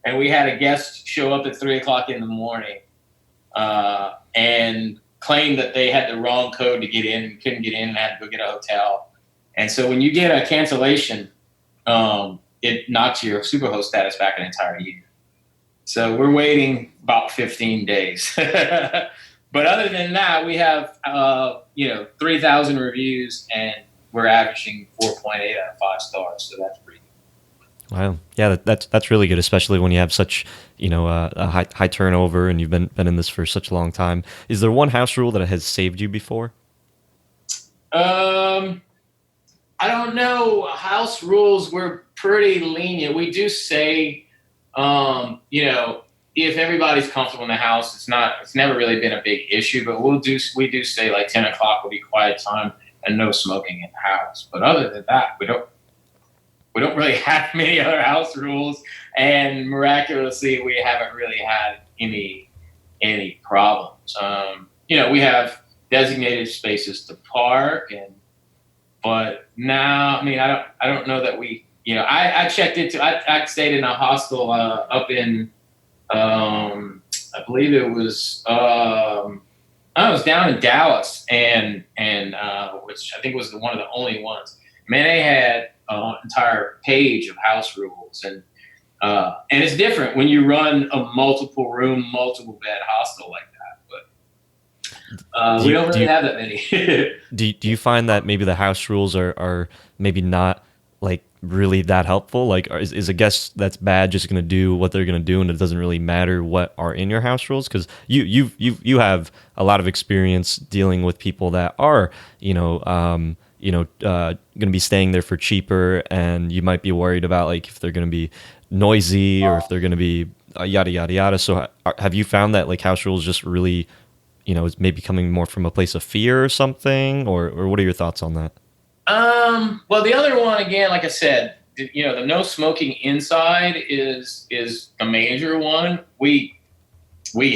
and we had a guest show up at 3:00 in the morning, and claimed that they had the wrong code to get in and couldn't get in and had to go get a hotel. And so when you get a cancellation, it knocks your Superhost status back an entire year. So we're waiting about 15 days. But But other than that, we have 3,000 reviews, and we're averaging 4.8 out of 5 stars. So that's pretty good. Wow. Yeah, that's really good, especially when you have such, a high turnover and you've been in this for such a long time. Is there one house rule that has saved you before? I don't know. House rules were pretty lenient. We do say, if everybody's comfortable in the house, it's never really been a big issue, but we do say like 10 o'clock will be quiet time and no smoking in the house. But other than that, we don't really have many other house rules, and miraculously, we haven't really had any problems. We have designated spaces to park, but now, I mean, I don't know that we, I checked into, I stayed in a hostel up in, I believe it was, I was down in Dallas, and which I think was one of the only ones. Man, they had an entire page of house rules, and it's different when you run a multiple room, multiple bed hostel like that. But we don't really have that many. Do you find that maybe the house rules are maybe not like really that helpful? Like, is a guest that's bad just going to do what they're going to do, and it doesn't really matter what are in your house rules? Because you have a lot of experience dealing with people that are going to be staying there for cheaper, and you might be worried about like if they're going to be noisy or if they're going to be yada yada yada. So have you found that like house rules just really is maybe coming more from a place of fear or something, or what are your thoughts on that? Well, the other one, again, like I said, the no smoking inside is a major one. We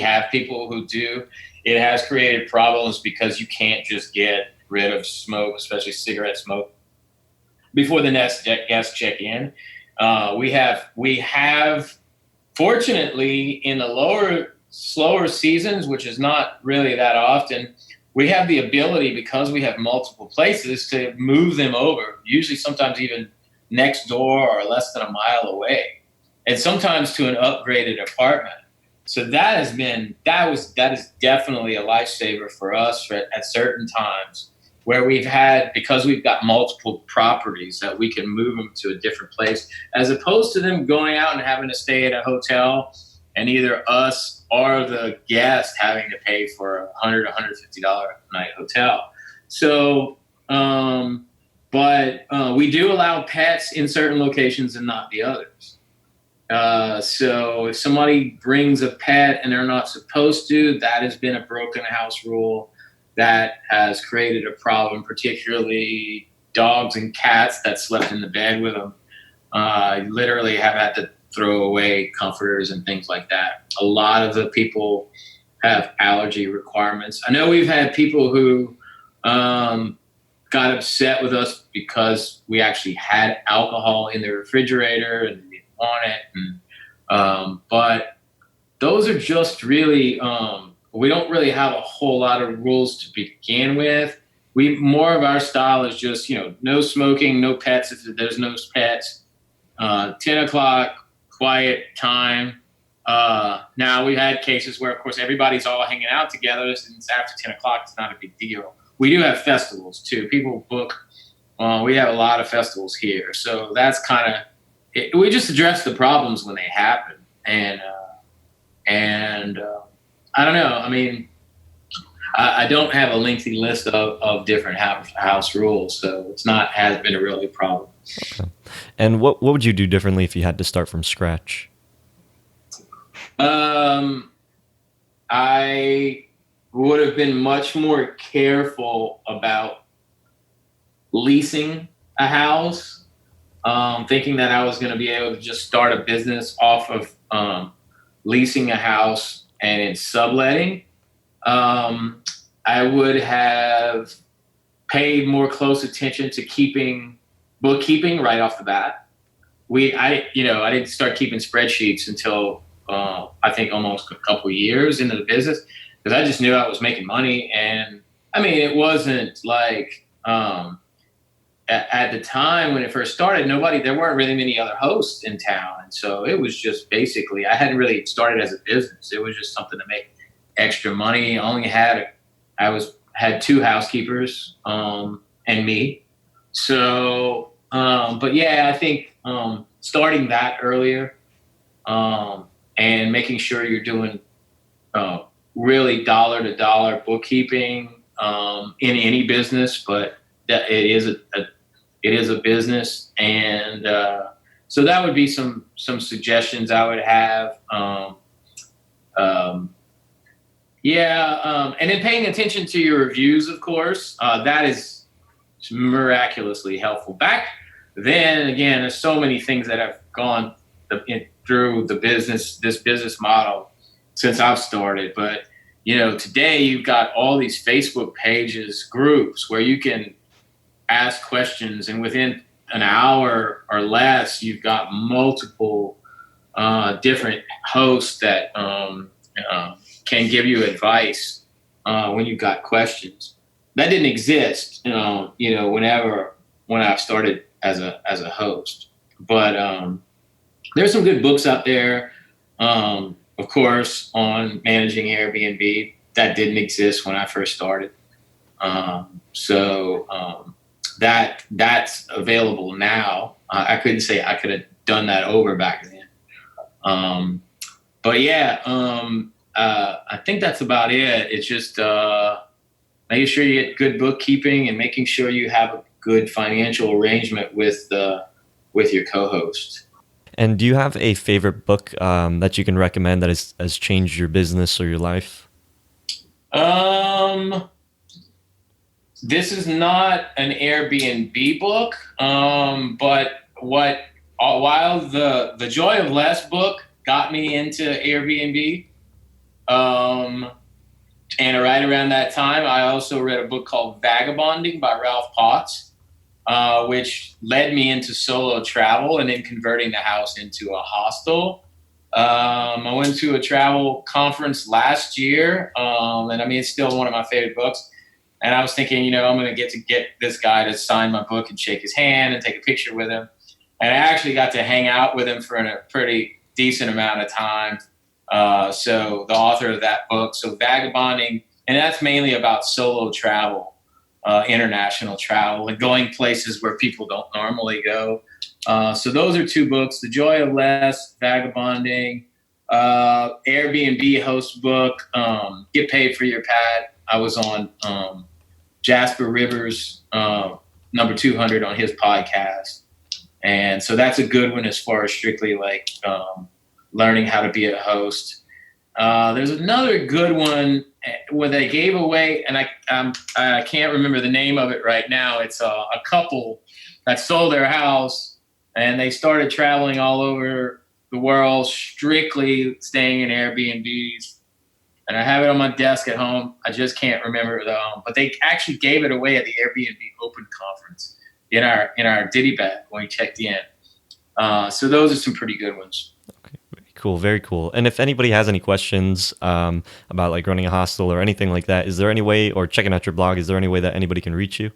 have people who do. It has created problems because you can't just get rid of smoke, especially cigarette smoke, before the next guest check in. We have, fortunately, in the slower seasons, which is not really that often, we have the ability, because we have multiple places, to move them over, usually sometimes even next door or less than a mile away, and sometimes to an upgraded apartment. So that is definitely a lifesaver for us at certain times, where because we've got multiple properties, that we can move them to a different place, as opposed to them going out and having to stay at a hotel, and either us or the guest having to pay for a $100, $150 a night hotel. So, but we do allow pets in certain locations and not the others. So if somebody brings a pet and they're not supposed to, that has been a broken house rule that has created a problem, particularly dogs and cats that slept in the bed with them. Literally have had to throw away comforters and things like that. A lot of the people have allergy requirements. I know we've had people who got upset with us because we actually had alcohol in the refrigerator and they didn't want it. But those are just really, we don't really have a whole lot of rules to begin with. More of our style is just, no smoking, no pets if there's no pets, 10 o'clock, quiet time. Now we've had cases where, of course, everybody's all hanging out together. Since after 10 o'clock, it's not a big deal. We do have festivals too. People book. We have a lot of festivals here, so that's kind of it. We just address the problems when they happen, and I don't know. I mean, I don't have a lengthy list of different house rules, so hasn't been a really problem. Okay. And what would you do differently if you had to start from scratch? I would have been much more careful about leasing a house, thinking that I was going to be able to just start a business off of leasing a house and in subletting. I would have paid more close attention to bookkeeping right off the bat. I didn't start keeping spreadsheets until I think almost a couple of years into the business, because I just knew I was making money. And I mean, it wasn't like at the time when it first started, there weren't really many other hosts in town. And so it was just basically, I hadn't really started as a business. It was just something to make extra money. I had two housekeepers, and me. So, but yeah, I think starting that earlier, and making sure you're doing uh, really dollar to dollar bookkeeping in any business, but that it is a business, and so that would be some suggestions I would have. Um, and then paying attention to your reviews, of course, that is miraculously helpful. Back then, again, there's so many things that have gone through this business model since I've started. But today you've got all these Facebook pages, groups where you can ask questions, and within an hour or less, you've got multiple different hosts that can give you advice when you've got questions. That didn't exist, when I started as a host. But there's some good books out there, of course, on managing Airbnb. That didn't exist when I first started. That's available now. I couldn't say I could have done that over back then. But yeah, I think that's about it. It's just making sure you get good bookkeeping and making sure you have a good financial arrangement with your co-host. And do you have a favorite book that you can recommend that has changed your business or your life? This is not an Airbnb book, but while the Joy of Less book got me into Airbnb, and right around that time, I also read a book called Vagabonding by Ralph Potts, which led me into solo travel and then converting the house into a hostel. I went to a travel conference last year, and I mean, it's still one of my favorite books. And I was thinking, I'm going to get this guy to sign my book and shake his hand and take a picture with him. And I actually got to hang out with him for a pretty decent amount of time. So the author of that book, so Vagabonding, and that's mainly about solo travel, international travel, and going places where people don't normally go. So those are two books: The Joy of Less, Vagabonding, Airbnb host book, Get Paid for Your Pad. I was on Jasper Rivers, number 200 on his podcast. And so that's a good one as far as strictly like learning how to be a host. There's another good one where they gave away, and I can't remember the name of it right now. It's a couple that sold their house and they started traveling all over the world, strictly staying in Airbnbs. And I have it on my desk at home. I just can't remember it, but they actually gave it away at the Airbnb Open Conference in our ditty bag when we checked in. So those are some pretty good ones. Okay, cool, very cool. And if anybody has any questions about like running a hostel or anything like that, is there any way, or checking out your blog, is there any way that anybody can reach you?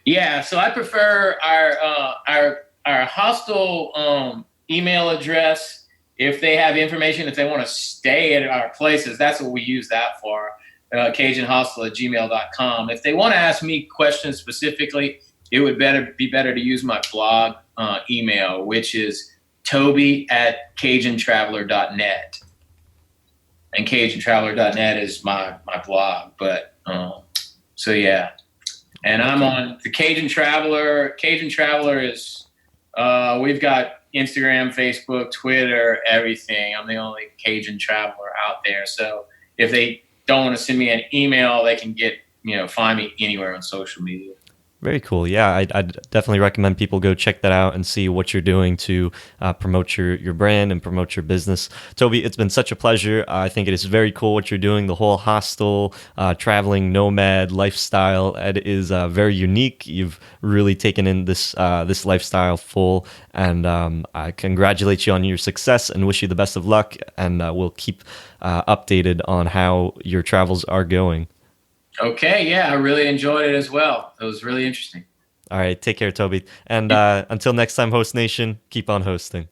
Yeah, so I prefer our hostel email address. If they have information, if they want to stay at our places, that's what we use that for, cajunhostel@gmail.com. If they want to ask me questions specifically, it would be better to use my blog email, which is Toby@cajuntraveler.net. And cajuntraveler.net is my blog. But so yeah. And I'm on the Cajun Traveler. Cajun Traveler is, we've got Instagram, Facebook, Twitter, everything. I'm the only Cajun Traveler out there. So if they don't want to send me an email, they can find me anywhere on social media. Very cool. Yeah, I'd definitely recommend people go check that out and see what you're doing to promote your brand and promote your business. Toby, it's been such a pleasure. I think it is very cool what you're doing, the whole hostel, traveling nomad lifestyle. It is very unique. You've really taken in this lifestyle full, and I congratulate you on your success and wish you the best of luck, and we'll keep updated on how your travels are going. Okay, yeah, I really enjoyed it as well. It was really interesting. All right, take care, Toby. And until next time, Host Nation, keep on hosting.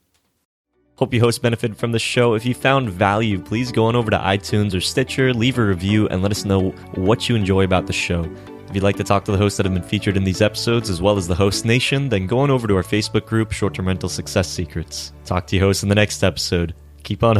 Hope you hosts benefited from the show. If you found value, please go on over to iTunes or Stitcher, leave a review, and let us know what you enjoy about the show. If you'd like to talk to the hosts that have been featured in these episodes, as well as the host nation, then go on over to our Facebook group, Short-Term Rental Success Secrets. Talk to you hosts in the next episode. Keep on